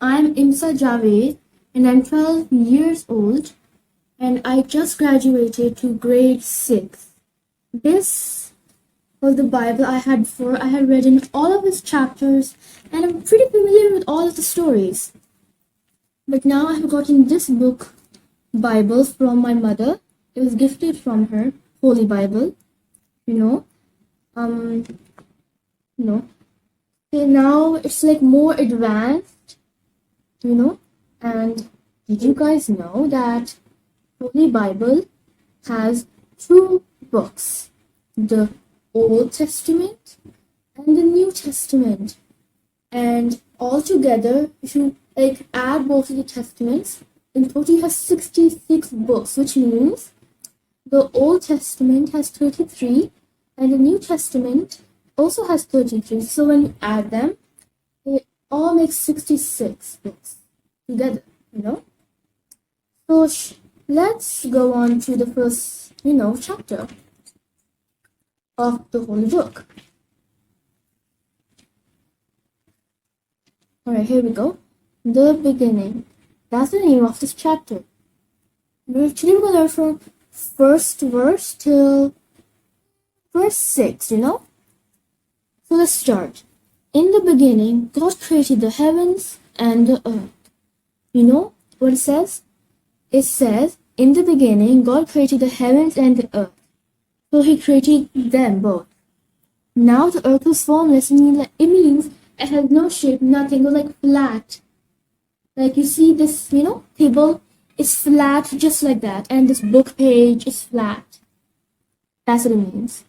I'm Imssa Javed and I'm 12 years old and I just graduated to grade 6. This was the Bible I had before. I had read in all of its chapters and I'm pretty familiar with all of the stories. But now I have gotten this book, Bible, from my mother. It was gifted from her, Holy Bible, So now it's like more advanced, and did you guys know that Holy Bible has 2 books, the Old Testament and the New Testament, and altogether, if you add both of the testaments, in total you have 66 books, which means the Old Testament has 33 and the New Testament also has 33. So when you add them, it all makes 66 books together, So let's go on to the first, chapter of the Holy Book. Alright, here we go. The beginning. That's the name of this chapter. We're going to learn from first verse till verse 6, So let's start. In the beginning, God created the heavens and the earth. You know what it says? It says, in the beginning, God created the heavens and the earth. So he created them both. Now the earth was formless, it means it has no shape, nothing, it was flat. You see this, table is flat just like that, and this book page is flat. That's what it means.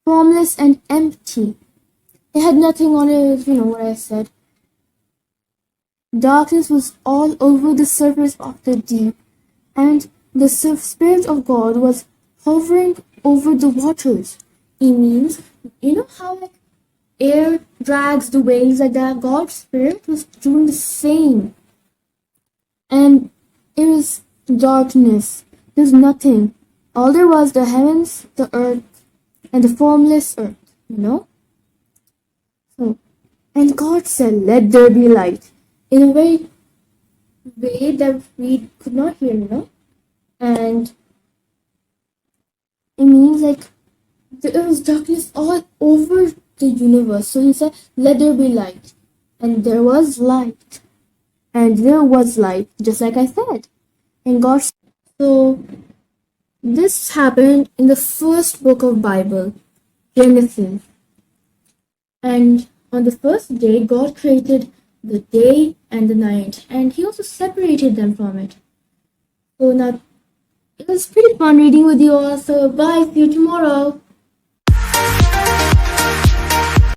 Formless and empty. It had nothing on it, what I said. Darkness was all over the surface of the deep, and the Spirit of God was hovering over the waters. It means, how air drags the waves like that? God's Spirit was doing the same. And it was darkness. There's nothing. All there was the heavens, the earth, and the formless earth, So, and God said, let there be light. In a very way that we could not hear, And it means there was darkness all over the universe. So he said, let there be light. And there was light. And there was light, just like I said. And God said, so this happened in the first book of Bible, Genesis. And on the first day, God created the day and the night. And he also separated them from it. So now, it was pretty fun reading with you all. So bye, see you tomorrow.